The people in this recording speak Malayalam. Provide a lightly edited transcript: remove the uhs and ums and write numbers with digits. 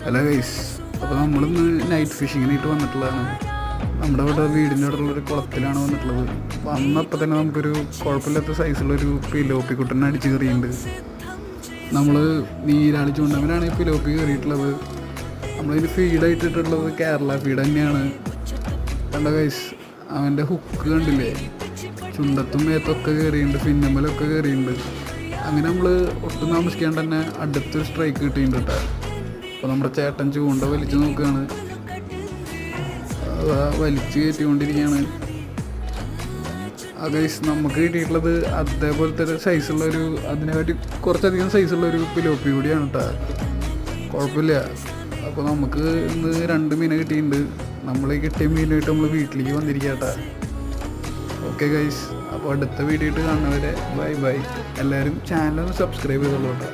ഹലോ ഗൈസ്, അപ്പോൾ നമ്മളിന്ന് നൈറ്റ് ഫിഷിങ്ങിനായിട്ട് വന്നിട്ടുള്ളതാണ്. നമ്മുടെ ഇവിടെ വീടിൻ്റെ അവിടെ ഉള്ളൊരു കുളത്തിലാണ് വന്നിട്ടുള്ളത്. വന്നപ്പോൾ തന്നെ നമുക്കൊരു കുഴപ്പമില്ലാത്ത സൈസുള്ളൊരു പിലോപ്പി കുട്ടനെ അടിച്ച് കയറിയിട്ടുണ്ട്. നമ്മൾ നീരാളി ചൂണ്ടവനാണ് ഈ പിലോപ്പി കയറിയിട്ടുള്ളത്. നമ്മളിതിന് ഫീഡായിട്ടിട്ടുള്ളത് കേരള ഫീഡ് തന്നെയാണ്. കണ്ട ഗൈസ്, അവൻ്റെ ഹുക്ക് കണ്ടില്ലേ, ചുണ്ടത്തും മേത്തൊക്കെ കയറിയിട്ടുണ്ട്, ഫിന്നമ്മലൊക്കെ കയറിയിട്ടുണ്ട്. അങ്ങനെ നമ്മൾ ഒട്ടും താമസിക്കാണ്ട് തന്നെ അടുത്തൊരു സ്ട്രൈക്ക് കിട്ടിയിട്ടുണ്ട് കേട്ടോ. അപ്പോൾ നമ്മുടെ ചേട്ടൻ ചൂണ്ട വലിച്ച് നോക്കുകയാണ്, വലിച്ച് കയറ്റിക്കൊണ്ടിരിക്കുകയാണ്. ഗൈസ്, നമുക്ക് കിട്ടിയിട്ടുള്ളത് അതേപോലത്തെ ഒരു സൈസുള്ളൊരു, അതിനെക്കാട്ടി കുറച്ചധികം സൈസുള്ളൊരു പിലോപ്പി കൂടിയാണ് കേട്ടോ. കുഴപ്പമില്ല. അപ്പോൾ നമുക്ക് ഇന്ന് 2 മീനെ കിട്ടിയിട്ടുണ്ട്. നമ്മൾ കിട്ടിയ മീനായിട്ട് നമ്മൾ വീട്ടിലേക്ക് വന്നിരിക്കുക കേട്ടോ. ഓക്കെ ഗൈസ്, അപ്പോൾ അടുത്ത വീഡിയോ ആയിട്ട് കാണുന്നവരെ ബൈ ബൈ. എല്ലാവരും ചാനൽ ഒന്ന് സബ്സ്ക്രൈബ് ചെയ്തോളൂ കേട്ടോ.